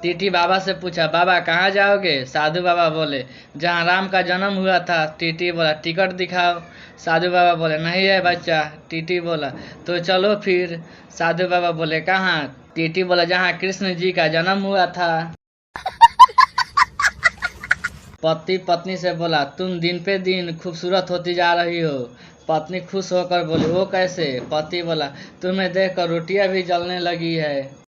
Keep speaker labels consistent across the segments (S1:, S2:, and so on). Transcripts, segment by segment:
S1: TT बाबा से पूछा, बाबा कहाँ जाओगे? साधु बाबा बोले, जहाँ राम का जन्म हुआ था। टीटी बोला, टिकट दिखाओ। साधु बाबा बोले, नहीं है बच्चा। टीटी बोला, तो चलो फिर। साधु बाबा बोले, कहाँ? टीटी बोला, जहाँ कृष्ण जी का जन्म हुआ था। पति पत्नी से बोला, तुम दिन पे दिन खूबसूरत होती जा रही हो। पत्नी खुश होकर बोली, वो कैसे? पति बोला, तुम्हें देखकर रोटियां भी जलने लगी है।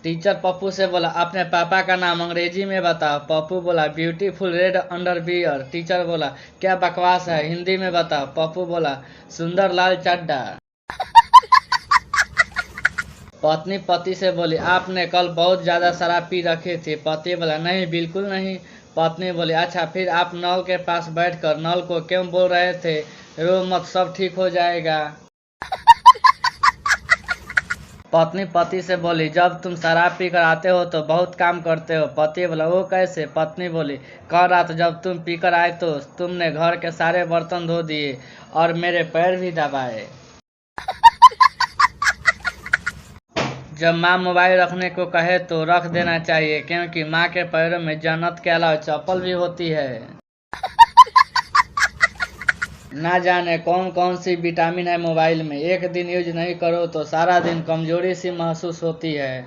S1: टीचर पप्पू से बोला, अपने पापा का नाम अंग्रेजी में बताओ। पप्पू बोला, ब्यूटीफुल रेड अंडरवियर। टीचर बोला, क्या बकवास है, हिंदी में बताओ। पप्पू बोला, सुंदर लाल चड्डा। पत्नी पति से बोली, आपने कल बहुत ज्यादा शराब पी रखी थी। पति बोला, नहीं बिल्कुल नहीं। पत्नी बोली, अच्छा फिर आप नल के पास बैठकर नल को क्यों बोल रहे थे, रो मत, सब ठीक हो जाएगा। पत्नी पति से बोली, जब तुम शराब पीकर आते हो तो बहुत काम करते हो। पति बोला, वो कैसे? पत्नी बोली, कल रात जब तुम पीकर आए तो तुमने घर के सारे बर्तन धो दिए और मेरे पैर भी दबाए। जब माँ मोबाइल रखने को कहे तो रख देना चाहिए, क्योंकि माँ के पैरों में जन्नत के अलावा चप्पल भी होती है। ना जाने कौन कौन सी विटामिन है मोबाइल में, एक दिन यूज नहीं करो तो सारा दिन कमजोरी सी महसूस होती है।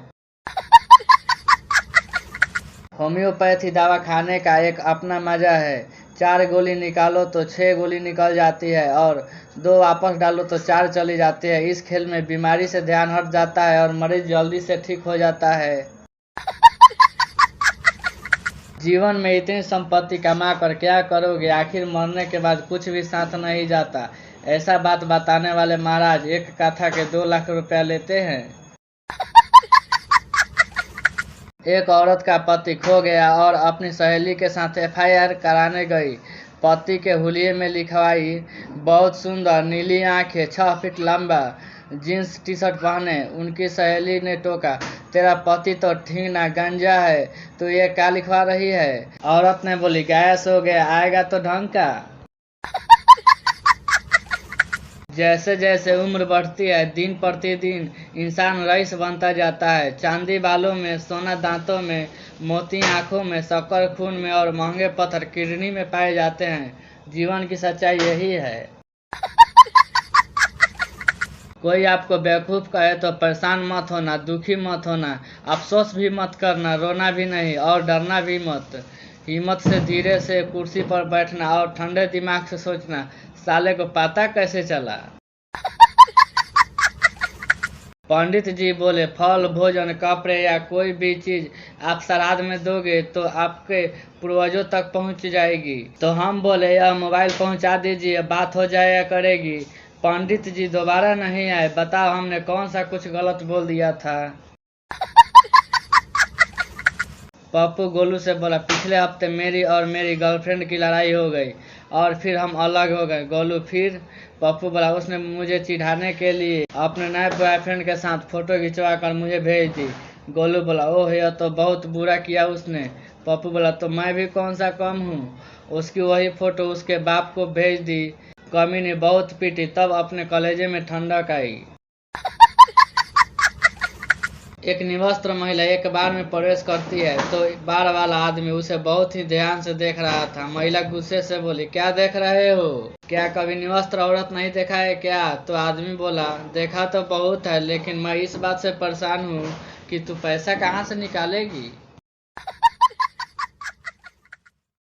S1: होम्योपैथी दवा खाने का एक अपना मजा है। 4 गोली निकालो तो 6 गोली निकल जाती है और 2 वापस डालो तो 4 चली जाती है। इस खेल में बीमारी से ध्यान हट जाता है और मरीज जल्दी से ठीक हो जाता है। जीवन में इतनी संपत्ति कमा कर क्या करोगे, आखिर मरने के बाद कुछ भी साथ नहीं जाता। ऐसा बात बताने वाले महाराज एक कथा के 2 लाख रुपया लेते हैं। एक औरत का पति खो गया और अपनी सहेली के साथ FIR कराने गई। पति के हुलिये में लिखवाई, बहुत सुंदर, नीली आंखें, 6 फीट लंबा, जींस टी शर्ट पहने। उनकी सहेली ने टोका, तेरा पति तो ठीक ना गंजा है, तो ये क्या लिखवा रही है? औरत ने बोली, गैस हो गया, आएगा तो ढंग का। जैसे जैसे उम्र बढ़ती है, दिन प्रतिदिन इंसान रईस बनता जाता है। चांदी बालों में, सोना दांतों में, मोती आंखों में, शक्कर खून में और महंगे पत्थर किडनी में पाए जाते हैं। जीवन की सच्चाई यही है। कोई आपको बेवकूफ कहे तो परेशान मत होना, दुखी मत होना, अफसोस भी मत करना, रोना भी नहीं और डरना भी मत। हिम्मत से धीरे से कुर्सी पर बैठना और ठंडे दिमाग से सोचना, साले को पता कैसे चला। पंडित जी बोले, फल, भोजन, कपड़े या कोई भी चीज आप श्राद्ध में दोगे तो आपके पूर्वजों तक पहुंच जाएगी। तो हम बोले, यह मोबाइल पहुंचा दीजिए, बात हो जाया करेगी। पंडित जी दोबारा नहीं आए। बताओ हमने कौन सा कुछ गलत बोल दिया था। पप्पू गोलू से बोला, पिछले हफ्ते मेरी और मेरी गर्लफ्रेंड की लड़ाई हो गई और फिर हम अलग हो गए। गोलू, फिर? पप्पू बोला, उसने मुझे चिढ़ाने के लिए अपने नए बॉयफ्रेंड के साथ फोटो खिंचवा कर मुझे भेज दी। गोलू बोला, ओह यह तो बहुत बुरा किया उसने। पप्पू बोला, तो मैं भी कौन सा कम हूँ। उसकी वही फोटो उसके बाप को भेज दी। कमीनी बहुत पीटी, तब अपने कलेजे में ठंडक आई। एक निवस्त्र महिला एक बार में प्रवेश करती है तो बार वाला आदमी उसे बहुत ही ध्यान से देख रहा था। महिला गुस्से से बोली, क्या देख रहे हो? क्या कभी निवस्त्र औरत नहीं देखा है क्या? तो आदमी बोला, देखा तो बहुत है, लेकिन मैं इस बात से परेशान हूँ कि तू पैसा कहाँ से निकालेगी।